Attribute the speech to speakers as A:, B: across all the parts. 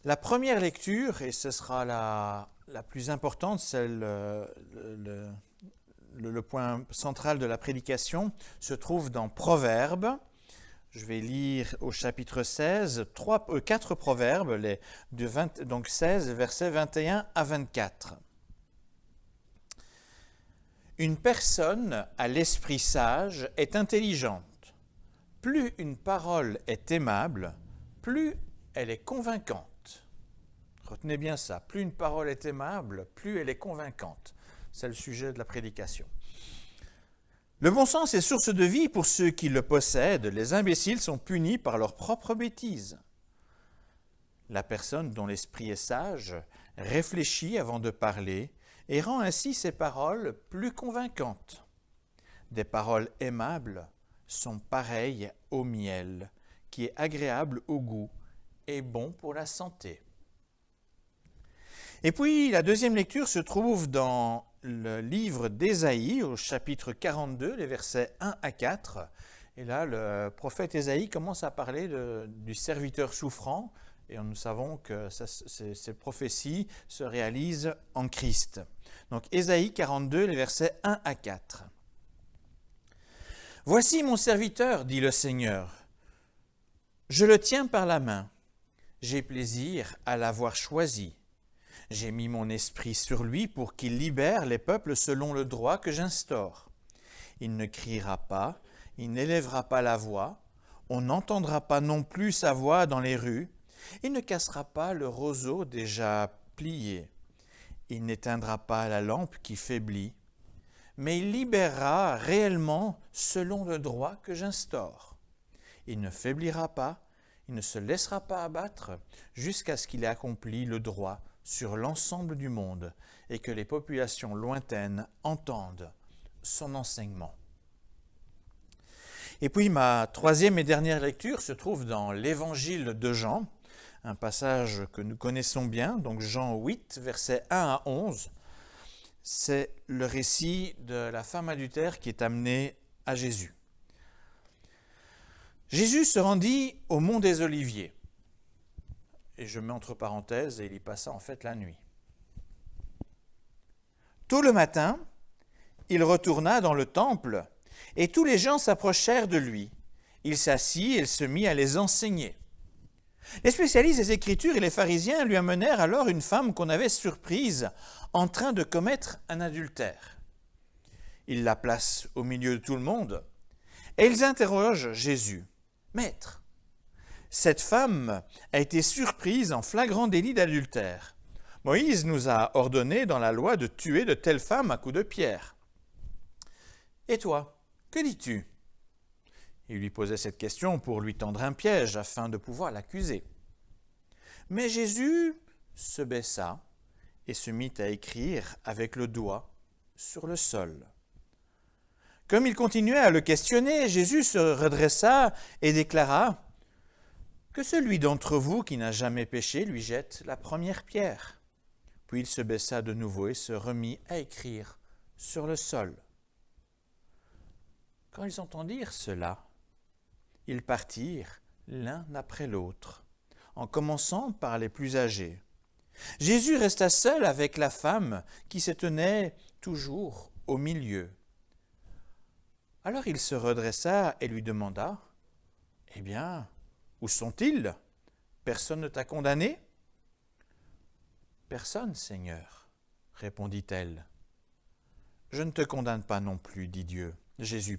A: La première lecture, et ce sera la plus importante, c'est le point central de la prédication, se trouve dans Proverbes. Je vais lire au chapitre 16, 4 proverbes, donc 16, versets 21 à 24. Une personne à l'esprit sage est intelligente. Plus une parole est aimable, plus elle est convaincante. Retenez bien ça, plus une parole est aimable, plus elle est convaincante. C'est le sujet de la prédication. Le bon sens est source de vie pour ceux qui le possèdent. Les imbéciles sont punis par leur propre bêtise. La personne dont l'esprit est sage réfléchit avant de parler et rend ainsi ses paroles plus convaincantes. Des paroles aimables sont pareilles au miel, qui est agréable au goût et bon pour la santé. Et puis, la deuxième lecture se trouve dans le livre d'Ésaïe, au chapitre 42, les versets 1 à 4. Et là, le prophète Ésaïe commence à parler du serviteur souffrant, et nous savons que ces prophéties se réalisent en Christ. Donc, Ésaïe 42, les versets 1 à 4. « Voici mon serviteur, dit le Seigneur. Je le tiens par la main. J'ai plaisir à l'avoir choisi. J'ai mis mon esprit sur lui pour qu'il libère les peuples selon le droit que j'instaure. Il ne criera pas, il n'élèvera pas la voix, on n'entendra pas non plus sa voix dans les rues, il ne cassera pas le roseau déjà plié, il n'éteindra pas la lampe qui faiblit, mais il libérera réellement selon le droit que j'instaure. Il ne faiblira pas, il ne se laissera pas abattre jusqu'à ce qu'il ait accompli le droit sur l'ensemble du monde et que les populations lointaines entendent son enseignement. Et puis ma troisième et dernière lecture se trouve dans l'Évangile de Jean, un passage que nous connaissons bien, donc Jean 8, versets 1 à 11. C'est le récit de la femme adultère qui est amenée à Jésus. Jésus se rendit au mont des Oliviers. Et je mets entre parenthèses, et il y passa en fait la nuit. Tôt le matin, il retourna dans le temple, et tous les gens s'approchèrent de lui. Il s'assit et se mit à les enseigner. Les spécialistes des Écritures et les pharisiens lui amenèrent alors une femme qu'on avait surprise en train de commettre un adultère. Ils la placent au milieu de tout le monde, et ils interrogent Jésus. « Maître, cette femme a été surprise en flagrant délit d'adultère. Moïse nous a ordonné dans la loi de tuer de telles femmes à coups de pierre. Et toi, que dis-tu » Il lui posait cette question pour lui tendre un piège afin de pouvoir l'accuser. Mais Jésus se baissa et se mit à écrire avec le doigt sur le sol. Comme il continuait à le questionner, Jésus se redressa et déclara « Que celui d'entre vous qui n'a jamais péché lui jette la première pierre. » Puis il se baissa de nouveau et se remit à écrire sur le sol. Quand ils entendirent cela, ils partirent l'un après l'autre, en commençant par les plus âgés. Jésus resta seul avec la femme qui se tenait toujours au milieu. Alors il se redressa et lui demanda « Eh bien, où sont-ils? Personne ne t'a condamné ?» ?»« Personne, Seigneur, répondit-elle. »« Je ne te condamne pas non plus, dit Jésus.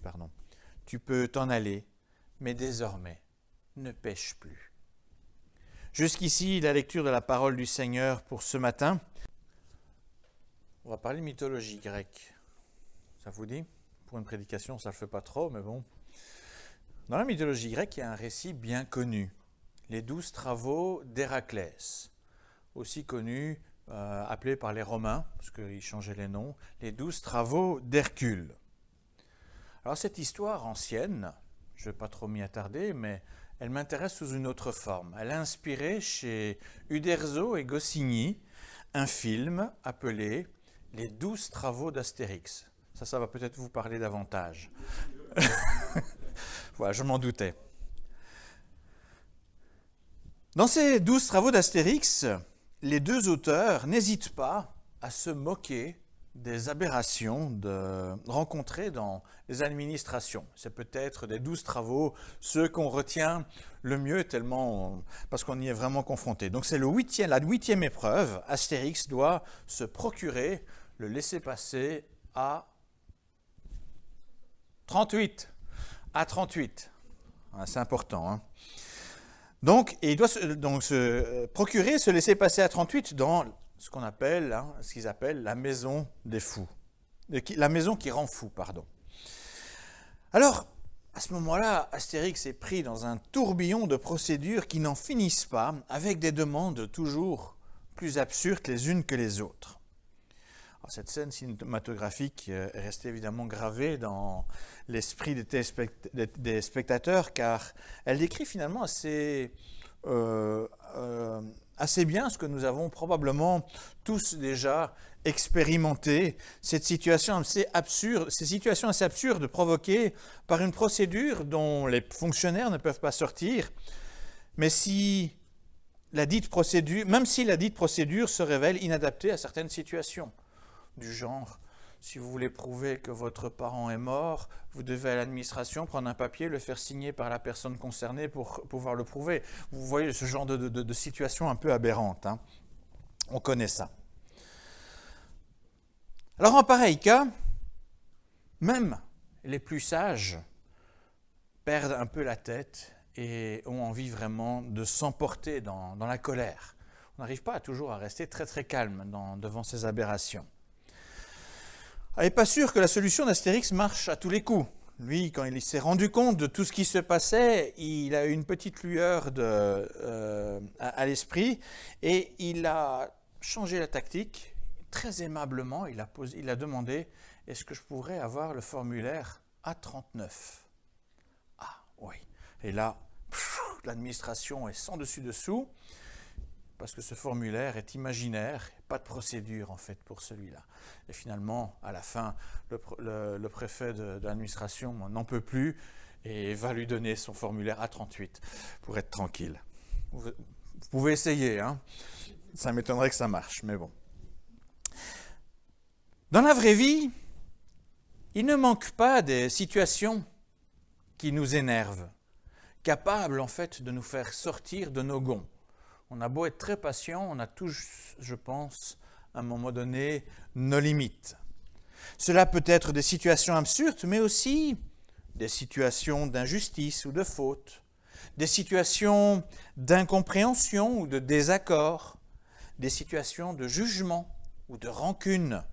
A: Tu peux t'en aller, mais désormais, ne pêche plus. » Jusqu'ici, la lecture de la parole du Seigneur pour ce matin. On va parler de mythologie grecque. Ça vous dit? Pour une prédication, ça ne le fait pas trop, mais bon. Dans la mythologie grecque, il y a un récit bien connu, les 12 travaux d'Héraclès, aussi connus, appelés par les Romains, parce qu'ils changeaient les noms, les 12 travaux d'Hercule. Alors cette histoire ancienne, je ne vais pas trop m'y attarder, mais elle m'intéresse sous une autre forme. Elle a inspiré chez Uderzo et Goscinny un film appelé « Les 12 travaux d'Astérix ». Ça va peut-être vous parler davantage. Voilà, je m'en doutais. Dans ces 12 travaux d'Astérix, les deux auteurs n'hésitent pas à se moquer des aberrations rencontrées dans les administrations. C'est peut-être des 12 travaux ceux qu'on retient le mieux parce qu'on y est vraiment confronté. Donc c'est la 8e épreuve. Astérix doit se procurer le laissez-passer à 38. À 38. C'est important. Hein. Donc, il doit se procurer ce laissez-passer à 38 dans ce qu'ils appellent la maison des fous. La maison qui rend fou, pardon. Alors, à ce moment-là, Astérix est pris dans un tourbillon de procédures qui n'en finissent pas, avec des demandes toujours plus absurdes les unes que les autres. Alors, cette scène cinématographique est restée évidemment gravée dans l'esprit des spectateurs, car elle décrit finalement assez bien ce que nous avons probablement tous déjà expérimenté, ces situations assez absurdes provoquées par une procédure dont les fonctionnaires ne peuvent pas sortir, même si la dite procédure se révèle inadaptée à certaines situations, du genre, si vous voulez prouver que votre parent est mort, vous devez à l'administration prendre un papier, le faire signer par la personne concernée pour pouvoir le prouver. Vous voyez ce genre de situation un peu aberrante. Hein. On connaît ça. Alors en pareil cas, même les plus sages perdent un peu la tête et ont envie vraiment de s'emporter dans la colère. On n'arrive pas toujours à rester très très calme devant ces aberrations. Il n'est pas sûr que la solution d'Astérix marche à tous les coups. Lui, quand il s'est rendu compte de tout ce qui se passait, il a eu une petite lueur à l'esprit et il a changé la tactique. Très aimablement, il a demandé « Est-ce que je pourrais avoir le formulaire A39 ?» Ah oui. Et là, l'administration est sans dessus-dessous parce que ce formulaire est imaginaire, pas de procédure en fait pour celui-là. Et finalement, à la fin, le préfet de l'administration n'en peut plus et va lui donner son formulaire A38 pour être tranquille. Vous pouvez essayer, hein. Ça m'étonnerait que ça marche, mais bon. Dans la vraie vie, il ne manque pas des situations qui nous énervent, capables en fait de nous faire sortir de nos gonds. On a beau être très patient, on a tous, je pense, à un moment donné, nos limites. Cela peut être des situations absurdes, mais aussi des situations d'injustice ou de faute, des situations d'incompréhension ou de désaccord, des situations de jugement ou de rancune.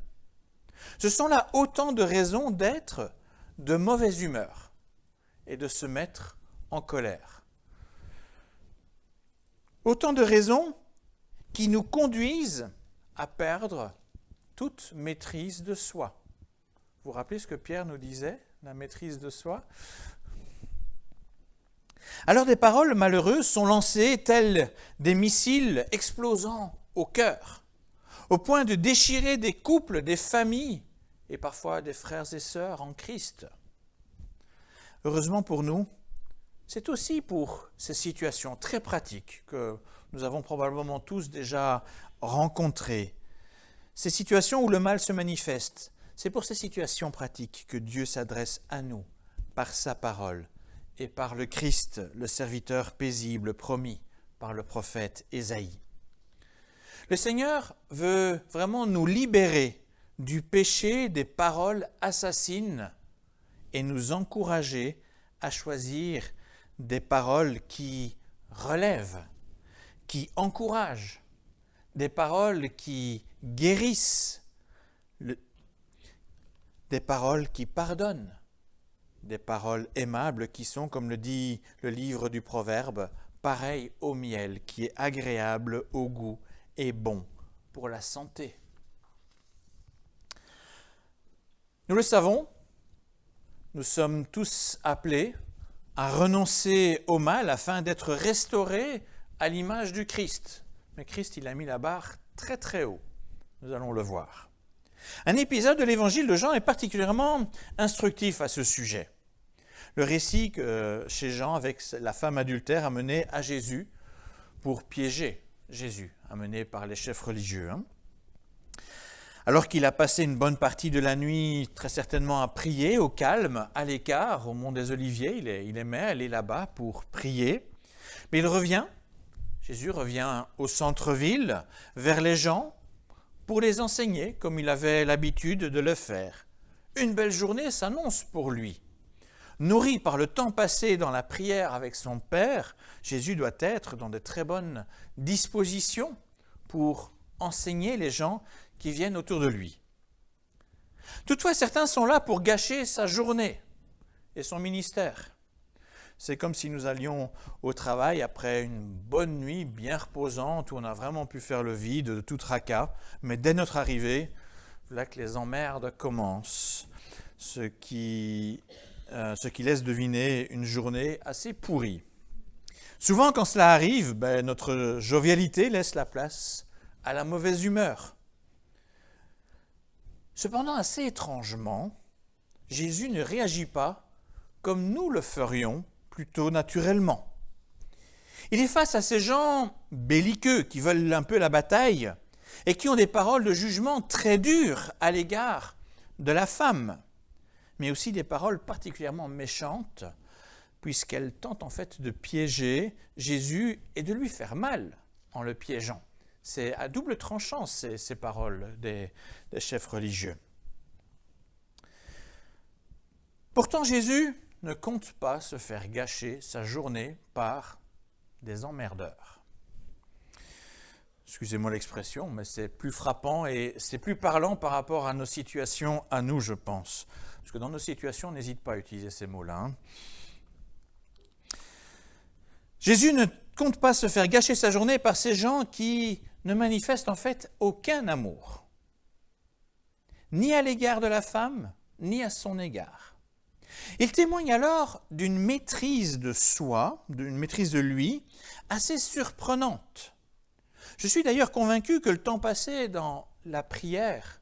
A: Ce sont là autant de raisons d'être de mauvaise humeur et de se mettre en colère. Autant de raisons qui nous conduisent à perdre toute maîtrise de soi. Vous vous rappelez ce que Pierre nous disait, la maîtrise de soi ? Alors des paroles malheureuses sont lancées telles des missiles explosant au cœur, au point de déchirer des couples, des familles et parfois des frères et sœurs en Christ. Heureusement pour nous, c'est aussi pour ces situations très pratiques que nous avons probablement tous déjà rencontrées, ces situations où le mal se manifeste. C'est pour ces situations pratiques que Dieu s'adresse à nous par sa parole et par le Christ, le serviteur paisible promis par le prophète Ésaïe. Le Seigneur veut vraiment nous libérer du péché des paroles assassines et nous encourager à choisir des paroles qui relèvent, qui encouragent, des paroles qui guérissent, des paroles qui pardonnent, des paroles aimables qui sont, comme le dit le livre du Proverbe, pareilles au miel qui est agréable au goût et bon pour la santé. Nous le savons, nous sommes tous appelés à renoncer au mal afin d'être restaurés à l'image du Christ. Mais Christ, il a mis la barre très très haut. Nous allons le voir. Un épisode de l'évangile de Jean est particulièrement instructif à ce sujet. Le récit que chez Jean avec la femme adultère a mené à Jésus pour piéger Jésus, amené par les chefs religieux. Alors qu'il a passé une bonne partie de la nuit très certainement à prier, au calme, à l'écart, au mont des Oliviers, il aimait aller là-bas pour prier. Mais Jésus revient au centre-ville, vers les gens, pour les enseigner comme il avait l'habitude de le faire. Une belle journée s'annonce pour lui. Nourri par le temps passé dans la prière avec son Père, Jésus doit être dans de très bonnes dispositions pour enseigner les gens qui viennent autour de lui. Toutefois, certains sont là pour gâcher sa journée et son ministère. C'est comme si nous allions au travail après une bonne nuit bien reposante où on a vraiment pu faire le vide de tout tracas, mais dès notre arrivée, là que les emmerdes commencent, ce qui laisse deviner une journée assez pourrie. Souvent, quand cela arrive, notre jovialité laisse la place à la mauvaise humeur. Cependant, assez étrangement, Jésus ne réagit pas comme nous le ferions plutôt naturellement. Il est face à ces gens belliqueux qui veulent un peu la bataille et qui ont des paroles de jugement très dures à l'égard de la femme, mais aussi des paroles particulièrement méchantes puisqu'elles tentent en fait de piéger Jésus et de lui faire mal en le piégeant. C'est à double tranchant ces paroles des chefs religieux. Pourtant, Jésus ne compte pas se faire gâcher sa journée par des emmerdeurs. Excusez-moi l'expression, mais c'est plus frappant et c'est plus parlant par rapport à nos situations à nous, je pense. Parce que dans nos situations, on n'hésite pas à utiliser ces mots-là. Jésus ne compte pas se faire gâcher sa journée par ces gens qui ne manifestent en fait aucun amour, ni à l'égard de la femme, ni à son égard. Il témoigne alors d'une maîtrise de soi, d'une maîtrise de lui, assez surprenante. Je suis d'ailleurs convaincu que le temps passé dans la prière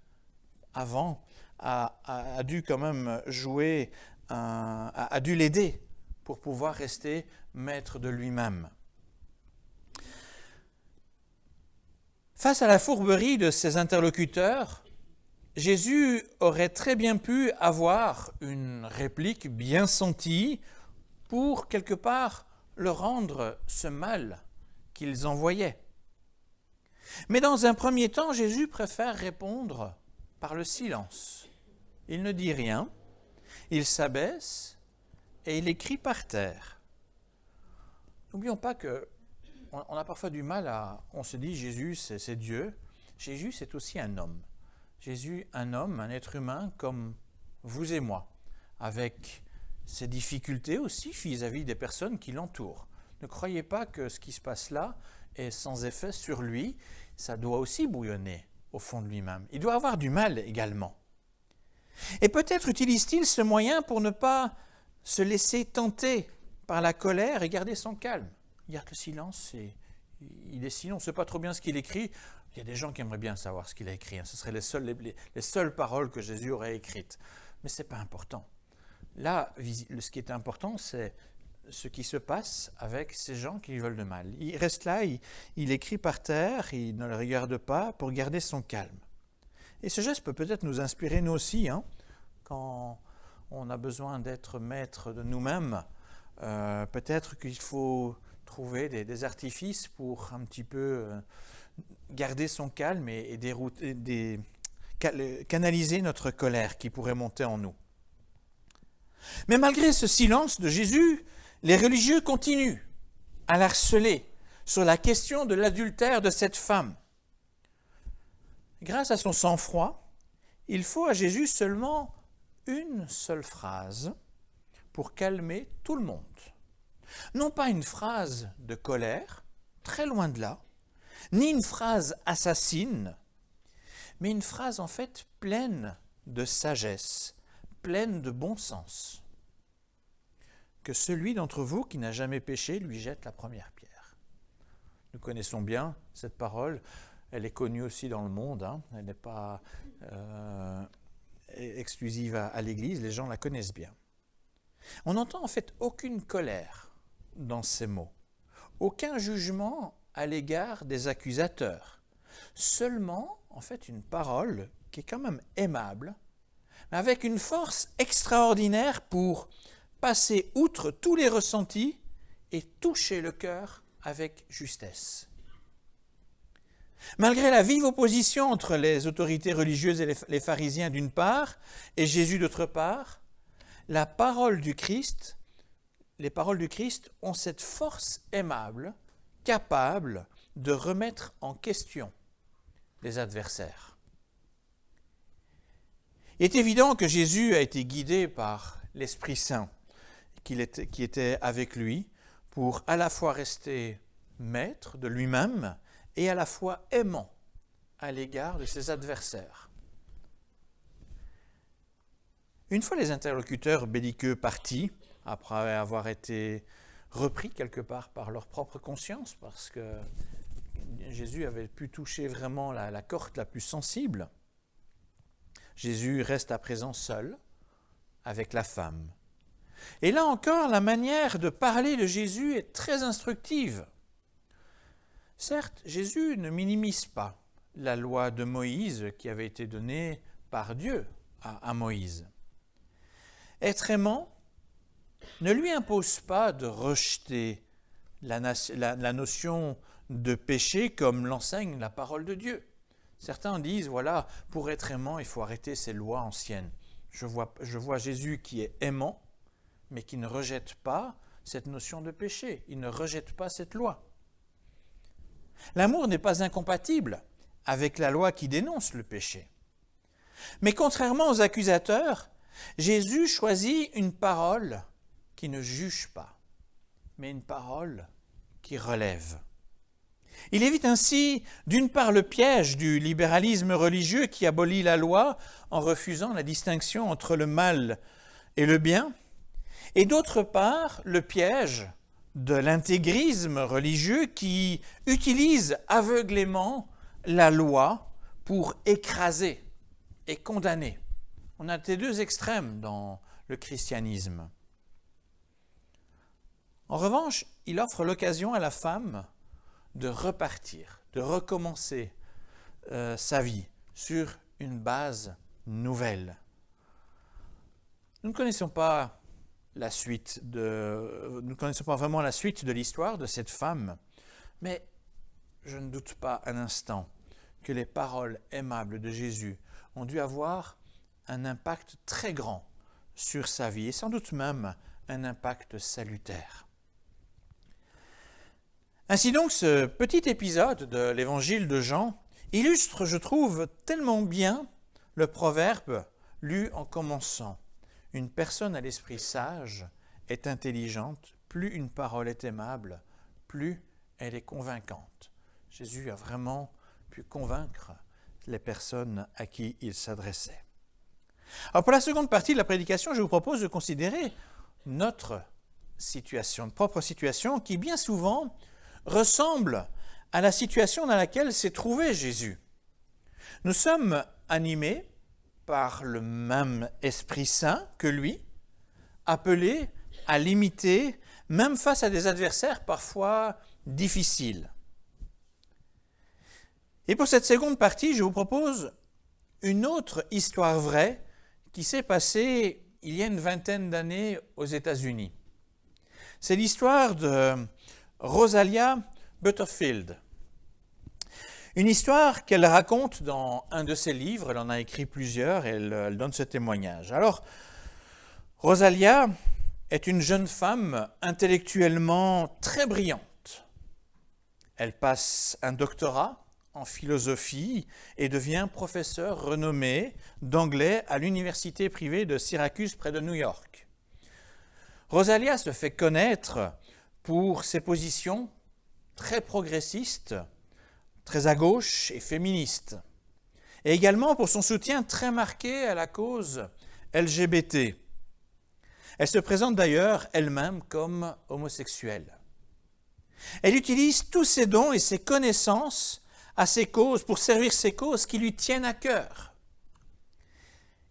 A: avant a dû quand même jouer, a dû l'aider pour pouvoir rester maître de lui-même. Face à la fourberie de ses interlocuteurs, Jésus aurait très bien pu avoir une réplique bien sentie pour, quelque part, leur rendre ce mal qu'ils envoyaient. Mais dans un premier temps, Jésus préfère répondre par le silence. Il ne dit rien, il s'abaisse et il écrit par terre. N'oublions pas qu'on a parfois du mal on se dit Jésus c'est Dieu. Jésus c'est aussi un homme. Jésus, un homme, un être humain comme vous et moi, avec ses difficultés aussi vis-à-vis des personnes qui l'entourent. Ne croyez pas que ce qui se passe là est sans effet sur lui, ça doit aussi bouillonner au fond de lui-même. Il doit avoir du mal également. Et peut-être utilise-t-il ce moyen pour ne pas se laisser tenter par la colère et garder son calme. Il garde le silence et il dessine, on ne sait pas trop bien ce qu'il écrit. Il y a des gens qui aimeraient bien savoir ce qu'il a écrit. Ce seraient les seules paroles que Jésus aurait écrites. Mais ce n'est pas important. Là, ce qui est important, c'est ce qui se passe avec ces gens qui lui veulent de mal. Il reste là, il écrit par terre, il ne le regarde pas pour garder son calme. Et ce geste peut peut-être nous inspirer nous aussi, quand on a besoin d'être maître de nous-mêmes. Peut-être qu'il faut trouver des artifices pour un petit peu garder son calme et canaliser notre colère qui pourrait monter en nous. Mais malgré ce silence de Jésus, les religieux continuent à l'harceler sur la question de l'adultère de cette femme. Grâce à son sang-froid, il faut à Jésus seulement une seule phrase pour calmer tout le monde. Non pas une phrase de colère, très loin de là, ni une phrase assassine, mais une phrase en fait pleine de sagesse, pleine de bon sens. Que celui d'entre vous qui n'a jamais péché lui jette la première pierre. Nous connaissons bien cette parole, elle est connue aussi dans le monde, elle n'est pas exclusive à l'Église, les gens la connaissent bien. On n'entend en fait aucune colère dans ces mots, aucun jugement à l'égard des accusateurs. Seulement, en fait, une parole qui est quand même aimable, mais avec une force extraordinaire pour passer outre tous les ressentis et toucher le cœur avec justesse. Malgré la vive opposition entre les autorités religieuses et les pharisiens d'une part et Jésus d'autre part, les paroles du Christ ont cette force aimable, capable de remettre en question les adversaires. Il est évident que Jésus a été guidé par l'Esprit Saint qui était avec lui pour à la fois rester maître de lui-même et à la fois aimant à l'égard de ses adversaires. Une fois les interlocuteurs belliqueux partis, après avoir été repris quelque part par leur propre conscience, parce que Jésus avait pu toucher vraiment la corde la plus sensible, Jésus reste à présent seul avec la femme. Et là encore, la manière de parler de Jésus est très instructive. Certes, Jésus ne minimise pas la loi de Moïse qui avait été donnée par Dieu à Moïse. Être aimant ne lui impose pas de rejeter la notion de péché comme l'enseigne la parole de Dieu. Certains disent, voilà, pour être aimant, il faut arrêter ces lois anciennes. Je vois Jésus qui est aimant, mais qui ne rejette pas cette notion de péché. Il ne rejette pas cette loi. L'amour n'est pas incompatible avec la loi qui dénonce le péché. Mais contrairement aux accusateurs, Jésus choisit une parole qui ne juge pas, mais une parole qui relève. Il évite ainsi, d'une part, le piège du libéralisme religieux qui abolit la loi en refusant la distinction entre le mal et le bien, et d'autre part, le piège de l'intégrisme religieux qui utilise aveuglément la loi pour écraser et condamner. On a ces deux extrêmes dans le christianisme. En revanche, il offre l'occasion à la femme de repartir, de recommencer sa vie sur une base nouvelle. Nous ne connaissons pas vraiment la suite de l'histoire de cette femme, mais je ne doute pas un instant que les paroles aimables de Jésus ont dû avoir un impact très grand sur sa vie et sans doute même un impact salutaire. Ainsi donc, ce petit épisode de l'évangile de Jean illustre, je trouve, tellement bien le proverbe lu en commençant. Une personne à l'esprit sage est intelligente, plus une parole est aimable, plus elle est convaincante. Jésus a vraiment pu convaincre les personnes à qui il s'adressait. Alors pour la seconde partie de la prédication, je vous propose de considérer notre propre situation, qui bien souvent ressemble à la situation dans laquelle s'est trouvé Jésus. Nous sommes animés par le même Esprit Saint que lui, appelés à l'imiter, même face à des adversaires parfois difficiles. Et pour cette seconde partie, je vous propose une autre histoire vraie qui s'est passée il y a une vingtaine d'années aux États-Unis. C'est l'histoire de Rosalia Butterfield. Une histoire qu'elle raconte dans un de ses livres, elle en a écrit plusieurs et elle donne ce témoignage. Alors, Rosalia est une jeune femme intellectuellement très brillante. Elle passe un doctorat en philosophie et devient professeure renommée d'anglais à l'université privée de Syracuse près de New York. Rosalia se fait connaître pour ses positions très progressistes, très à gauche et féministe, et également pour son soutien très marqué à la cause LGBT. Elle se présente d'ailleurs elle-même comme homosexuelle. Elle utilise tous ses dons et ses connaissances à ses causes, pour servir ces causes qui lui tiennent à cœur.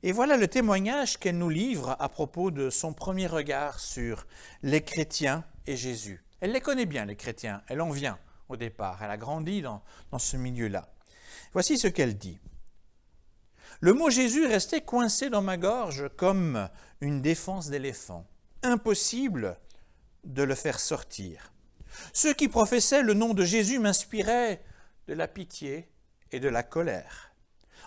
A: Et voilà le témoignage qu'elle nous livre à propos de son premier regard sur les chrétiens et Jésus. Elle les connaît bien, les chrétiens, elle en vient au départ. Elle a grandi dans ce milieu-là. Voici ce qu'elle dit. Le mot Jésus restait coincé dans ma gorge comme une défense d'éléphant. Impossible de le faire sortir. Ceux qui professaient le nom de Jésus m'inspiraient de la pitié et de la colère.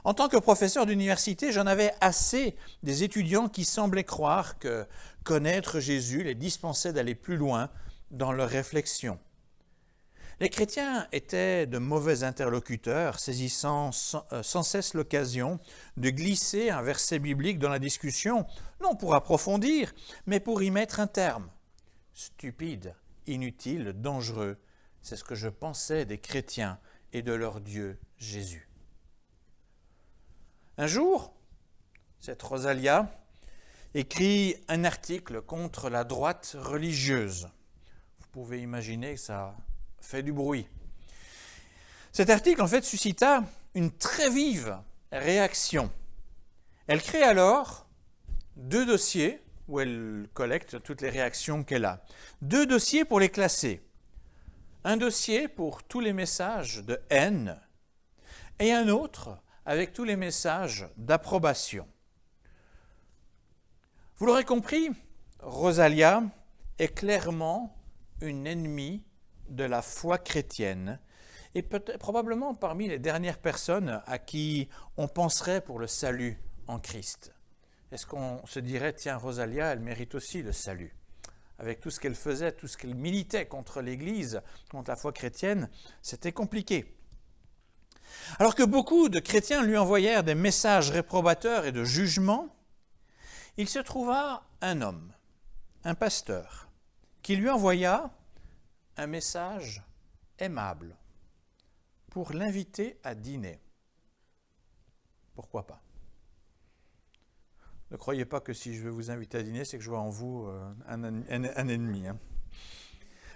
A: En tant que professeur d'université, j'en avais assez des étudiants qui semblaient croire que connaître Jésus les dispensait d'aller plus loin dans leurs réflexions. Les chrétiens étaient de mauvais interlocuteurs, saisissant sans cesse l'occasion de glisser un verset biblique dans la discussion, non pour approfondir, mais pour y mettre un terme. Stupide, inutile, dangereux, c'est ce que je pensais des chrétiens et de leur Dieu Jésus. Un jour, cette Rosalia écrit un article contre la droite religieuse. Vous pouvez imaginer que ça fait du bruit. Cet article, en fait, suscita une très vive réaction. Elle crée alors 2 dossiers où elle collecte toutes les réactions qu'elle a. 2 dossiers pour les classer. Un dossier pour tous les messages de haine et un autre avec tous les messages d'approbation. Vous l'aurez compris, Rosalia est clairement une ennemie de la foi chrétienne et probablement parmi les dernières personnes à qui on penserait pour le salut en Christ. Est-ce qu'on se dirait, tiens, Rosalia, elle mérite aussi le salut? Avec tout ce qu'elle faisait, tout ce qu'elle militait contre l'Église, contre la foi chrétienne, c'était compliqué. Alors que beaucoup de chrétiens lui envoyèrent des messages réprobateurs et de jugement, il se trouva un homme, un pasteur, qui lui envoya un message aimable pour l'inviter à dîner. Pourquoi pas? Ne croyez pas que si je vais vous inviter à dîner, c'est que je vois en vous un ennemi.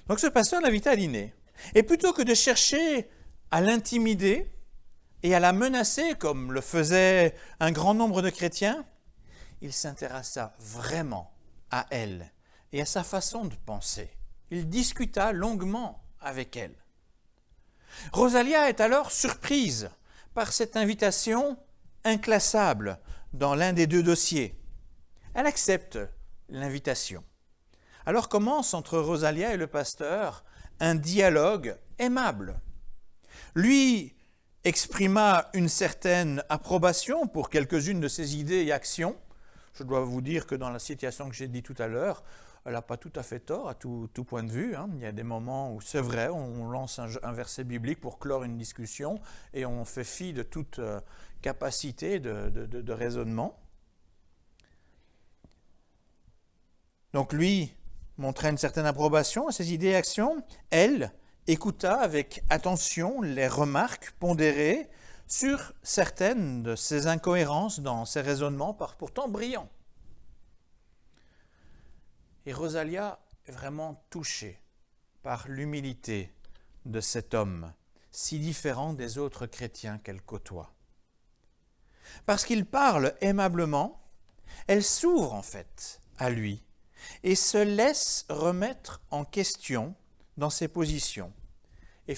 A: Donc ce pasteur l'invita à dîner. Et plutôt que de chercher à l'intimider et à la menacer, comme le faisait un grand nombre de chrétiens, il s'intéressa vraiment à elle et à sa façon de penser. Il discuta longuement avec elle. Rosalia est alors surprise par cette invitation inclassable dans l'un des 2 dossiers. Elle accepte l'invitation. Alors commence entre Rosalia et le pasteur un dialogue aimable. Lui exprima une certaine approbation pour quelques-unes de ses idées et actions. Je dois vous dire que dans la situation que j'ai dit tout à l'heure, elle n'a pas tout à fait tort à tout point de vue. Il y a des moments où c'est vrai, on lance un verset biblique pour clore une discussion et on fait fi de toute capacité de raisonnement. Donc lui montrait une certaine approbation à ses idées et actions. Elle écouta avec attention les remarques pondérées sur certaines de ses incohérences dans ses raisonnements, pourtant brillants. Et Rosalia est vraiment touchée par l'humilité de cet homme, si différent des autres chrétiens qu'elle côtoie. Parce qu'il parle aimablement, elle s'ouvre en fait à lui et se laisse remettre en question dans ses positions. Et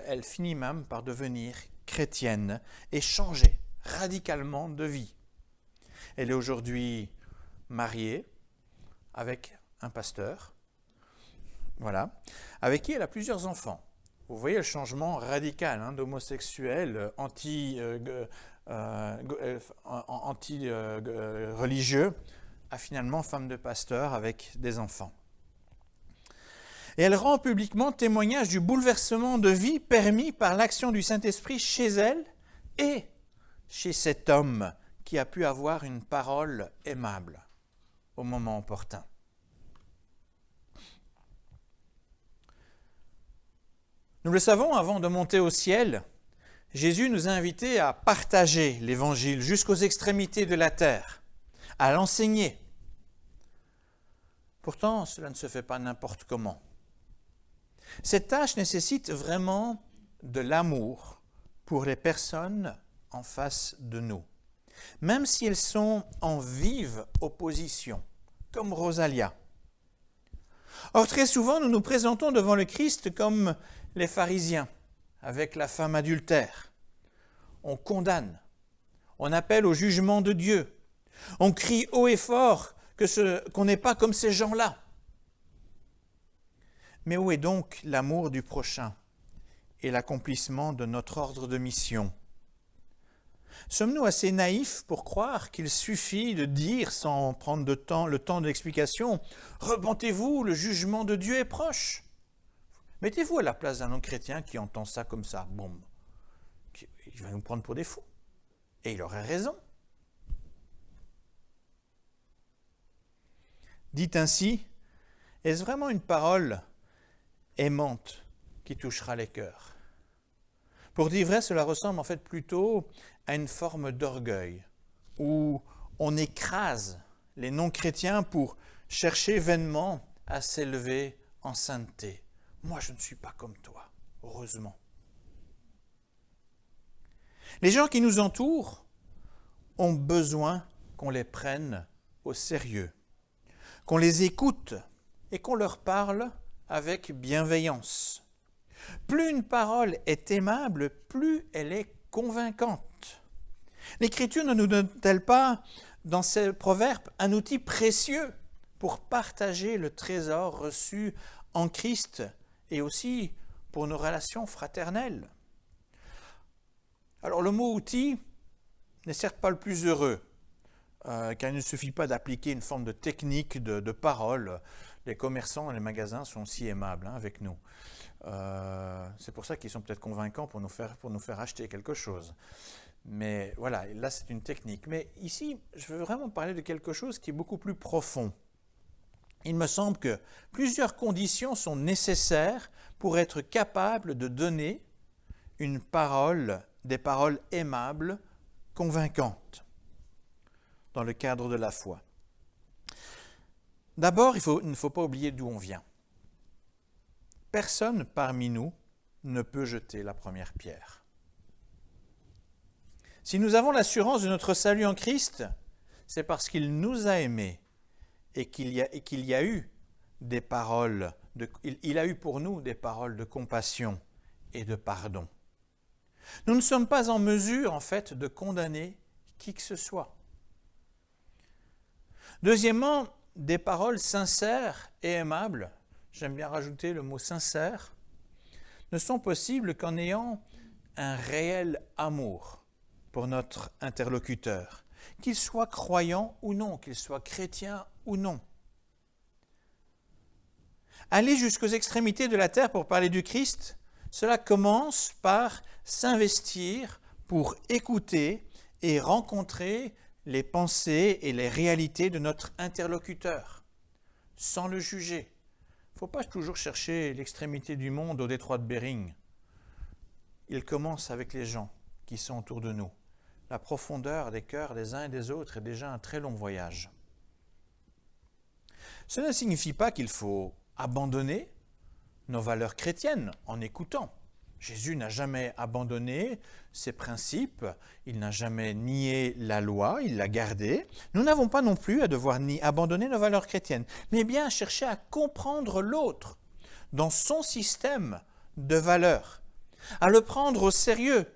A: elle finit même par devenir chrétienne et changer radicalement de vie. Elle est aujourd'hui mariée avec un pasteur, voilà, avec qui elle a plusieurs enfants. Vous voyez le changement radical d'homosexuel, anti-religieux, à finalement femme de pasteur avec des enfants. Et elle rend publiquement témoignage du bouleversement de vie permis par l'action du Saint-Esprit chez elle et chez cet homme qui a pu avoir une parole aimable au moment opportun. Nous le savons, avant de monter au ciel, Jésus nous a invités à partager l'Évangile jusqu'aux extrémités de la terre, à l'enseigner. Pourtant, cela ne se fait pas n'importe comment. Cette tâche nécessite vraiment de l'amour pour les personnes en face de nous, même si elles sont en vive opposition, comme Rosalia. Or, très souvent, nous nous présentons devant le Christ comme les pharisiens, avec la femme adultère. On condamne, on appelle au jugement de Dieu, on crie haut et fort qu'on n'est pas comme ces gens-là. Mais où est donc l'amour du prochain et l'accomplissement de notre ordre de mission? Sommes-nous assez naïfs pour croire qu'il suffit de dire, sans prendre le temps de l'explication, « Repentez-vous, le jugement de Dieu est proche ». Mettez-vous à la place d'un non-chrétien qui entend ça comme ça. Bon, il va nous prendre pour des fous. Et il aurait raison. Dites ainsi, est-ce vraiment une parole aimante qui touchera les cœurs? Pour dire vrai, cela ressemble en fait plutôt à une forme d'orgueil, où on écrase les non-chrétiens pour chercher vainement à s'élever en sainteté. Moi, je ne suis pas comme toi, heureusement. Les gens qui nous entourent ont besoin qu'on les prenne au sérieux, qu'on les écoute et qu'on leur parle avec bienveillance. Plus une parole est aimable, plus elle est convaincante. L'Écriture ne nous donne-t-elle pas, dans ces proverbes, un outil précieux pour partager le trésor reçu en Christ et aussi pour nos relations fraternelles? Alors le mot « outil » n'est certes pas le plus heureux, car il ne suffit pas d'appliquer une forme de technique de parole. Les commerçants et les magasins sont si aimables avec nous. C'est pour ça qu'ils sont peut-être convaincants pour nous faire acheter quelque chose. Mais voilà, là c'est une technique. Mais ici, je veux vraiment parler de quelque chose qui est beaucoup plus profond. Il me semble que plusieurs conditions sont nécessaires pour être capable de donner des paroles aimables, convaincantes, dans le cadre de la foi. D'abord, il ne faut pas oublier d'où on vient. Personne parmi nous ne peut jeter la première pierre. Si nous avons l'assurance de notre salut en Christ, c'est parce qu'il nous a aimés et qu'il y a eu des paroles, il a eu pour nous des paroles de compassion et de pardon. Nous ne sommes pas en mesure, en fait, de condamner qui que ce soit. Deuxièmement, des paroles sincères et aimables, j'aime bien rajouter le mot sincère, ne sont possibles qu'en ayant un réel amour pour notre interlocuteur, qu'il soit croyant ou non, qu'il soit chrétien ou non. Aller jusqu'aux extrémités de la terre pour parler du Christ, cela commence par s'investir pour écouter et rencontrer les pensées et les réalités de notre interlocuteur, sans le juger. Il ne faut pas toujours chercher l'extrémité du monde au détroit de Bering. Il commence avec les gens qui sont autour de nous. La profondeur des cœurs des uns et des autres est déjà un très long voyage. Cela ne signifie pas qu'il faut abandonner nos valeurs chrétiennes en écoutant. Jésus n'a jamais abandonné ses principes, il n'a jamais nié la loi, il l'a gardée. Nous n'avons pas non plus à devoir abandonner nos valeurs chrétiennes, mais bien à chercher à comprendre l'autre dans son système de valeurs, à le prendre au sérieux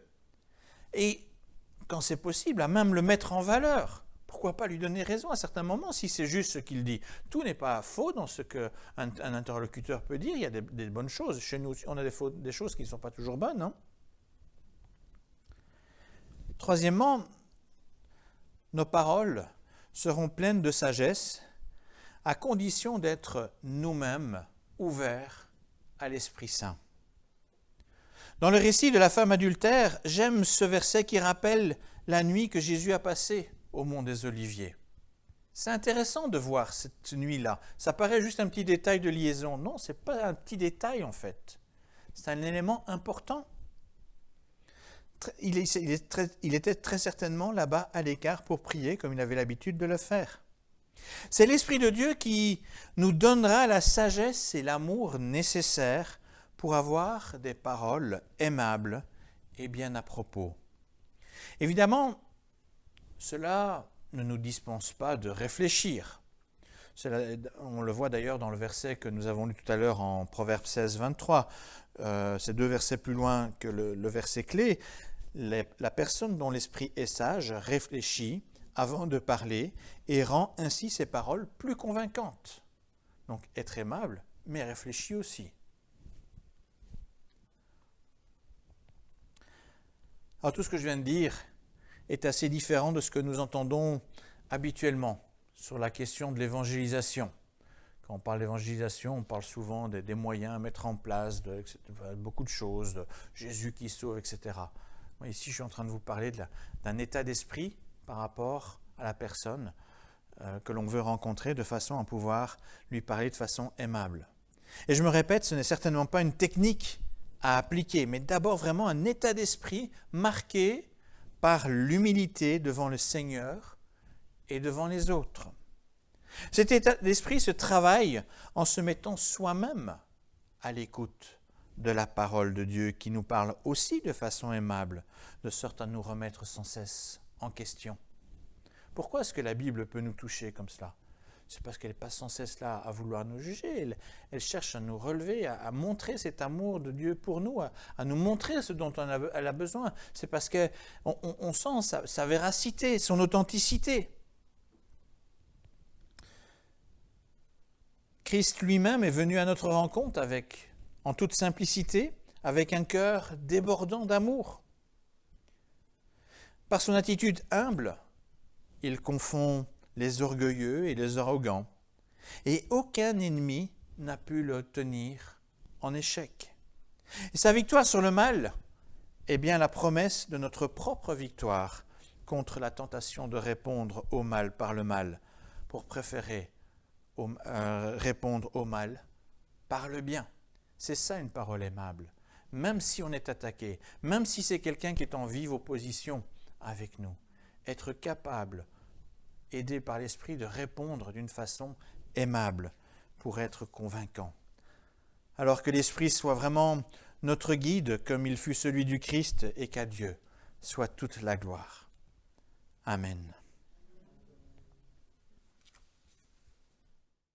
A: et, quand c'est possible, à même le mettre en valeur. Pourquoi pas lui donner raison à certains moments si c'est juste ce qu'il dit? Tout n'est pas faux dans ce qu'un interlocuteur peut dire. Il y a des bonnes choses. Chez nous, on a des choses qui ne sont pas toujours bonnes. Hein? Troisièmement, nos paroles seront pleines de sagesse à condition d'être nous-mêmes ouverts à l'Esprit Saint. Dans le récit de la femme adultère, j'aime ce verset qui rappelle la nuit que Jésus a passée au mont des Oliviers. C'est intéressant de voir cette nuit-là. Ça paraît juste un petit détail de liaison. Non, ce n'est pas un petit détail en fait. C'est un élément important. Il était très certainement là-bas à l'écart pour prier comme il avait l'habitude de le faire. C'est l'Esprit de Dieu qui nous donnera la sagesse et l'amour nécessaires pour avoir des paroles aimables et bien à propos. Évidemment, cela ne nous dispense pas de réfléchir. On le voit d'ailleurs dans le verset que nous avons lu tout à l'heure en Proverbe 16, 23. C'est 2 versets plus loin que le verset clé. La personne dont l'esprit est sage réfléchit avant de parler et rend ainsi ses paroles plus convaincantes. Donc être aimable, mais réfléchir aussi. Alors tout ce que je viens de dire est assez différent de ce que nous entendons habituellement sur la question de l'évangélisation. Quand on parle d'évangélisation, on parle souvent des moyens à mettre en place, de beaucoup de choses, de Jésus qui sauve, etc. Moi, ici, je suis en train de vous parler d'un état d'esprit par rapport à la personne que l'on veut rencontrer de façon à pouvoir lui parler de façon aimable. Et je me répète, ce n'est certainement pas une technique à appliquer, mais d'abord vraiment un état d'esprit marqué par l'humilité devant le Seigneur et devant les autres. Cet état d'esprit se travaille en se mettant soi-même à l'écoute de la parole de Dieu qui nous parle aussi de façon aimable, de sorte à nous remettre sans cesse en question. Pourquoi est-ce que la Bible peut nous toucher comme cela? C'est parce qu'elle n'est pas sans cesse là à vouloir nous juger. Elle cherche à nous relever, à montrer cet amour de Dieu pour nous, à nous montrer ce dont elle a besoin. C'est parce qu'on sent sa véracité, son authenticité. Christ lui-même est venu à notre rencontre en toute simplicité, avec un cœur débordant d'amour. Par son attitude humble, il confond les orgueilleux et les arrogants, et aucun ennemi n'a pu le tenir en échec. Et sa victoire sur le mal est bien la promesse de notre propre victoire contre la tentation de répondre au mal par le mal, pour préférer répondre au mal par le bien. C'est ça une parole aimable. Même si on est attaqué, même si c'est quelqu'un qui est en vive opposition avec nous, être capable, aidé par l'Esprit, de répondre d'une façon aimable pour être convaincant. Alors que l'Esprit soit vraiment notre guide comme il fut celui du Christ et qu'à Dieu soit toute la gloire. Amen.